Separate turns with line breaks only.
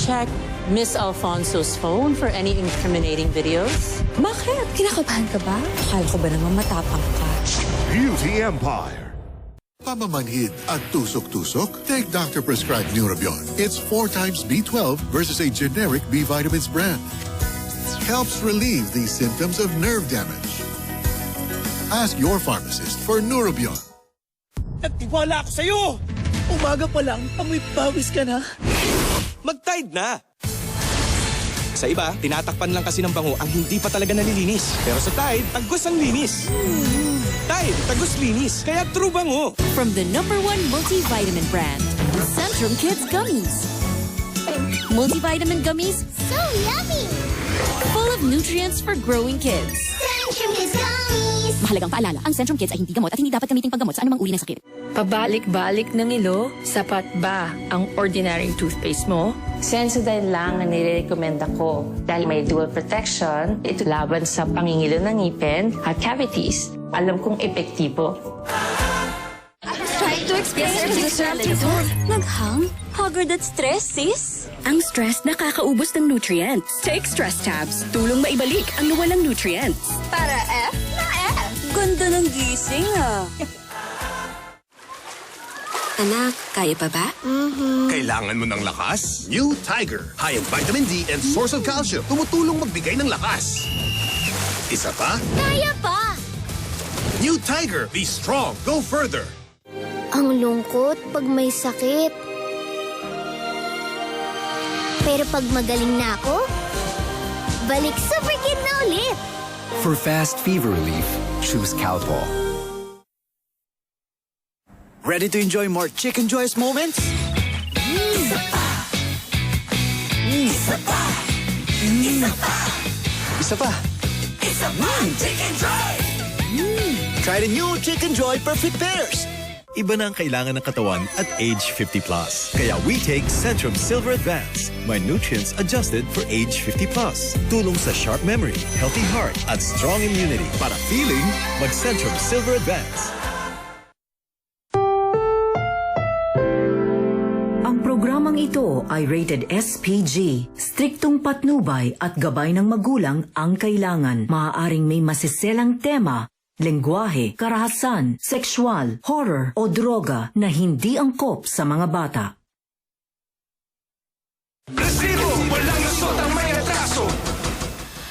check Miss Alfonso's phone for any incriminating videos?
Bakit? Kinakabahan ka ba? Akala ko ba naman matapang ka?
Beauty Empire.
Pamamanhid at tusok-tusok? Take doctor-prescribed Neurobion. It's 4 times B12 versus a generic B vitamins brand. Helps relieve these symptoms of nerve damage. Ask your pharmacist for Neurobion.
Nagtiwala ako sa'yo!
Umaga pa lang, amoy pawis ka na.
Mag-Tide na! Sa iba, tinatakpan lang kasi ng bango ang hindi pa talaga nalilinis. Pero sa Tide, tagos ang linis. Tide, tagos linis. Kaya true bango.
From the #1 multivitamin brand, Centrum Kids Gummies. Multivitamin gummies,
So yummy!
full of nutrients for growing kids.
Centrum Kids Gummies!
Mahalagang paalala, ang Centrum Kids ay hindi gamot at hindi dapat gamiting panggamot sa anumang uri ng sakit.
Pabalik-balik ng ilo, sapat ba ang ordinary toothpaste mo?
Sensodyne lang ang nire-recommenda ko dahil may dual protection, ito laban sa pangingilo ng ngipin at cavities. Alam kong epektibo.
Trying to explain it to the surroundings.
Naghang? Haggard at stress, sis?
Ang stress nakakaubos ng nutrients. Take Stress Tabs. Tulong maibalik ang nawalang nutrients.
Para F na F.
Ganda ng gising, ah.
Anak, kaya pa ba?
Kailangan mo ng lakas? New Tiger. High in vitamin D and source of calcium. Tumutulong magbigay ng lakas. Isa pa?
Kaya pa!
New Tiger. Be strong. Go further.
Ang lungkot pag may sakit. Pero pag magaling na ako, balik Super Kid na ulit.
For fast fever relief, choose Calpol.
Ready to enjoy more Chicken Joyous moments? Isa pa. Chicken Joy! Try the new Chicken Joy Perfect Pairs.
Iba na ang kailangan ng katawan at age 50+. Kaya we take Centrum Silver Advance. May nutrients adjusted for age 50+. Tulong sa sharp memory, healthy heart, at strong immunity. Para feeling, mag-Centrum Silver Advance.
Ang programang ito ay rated SPG. Striktong patnubay at gabay ng magulang ang kailangan. Maaaring may masiselang tema, lengguwahe, karahasan, sexual, horror o droga na hindi angkop sa mga bata.
Resibo!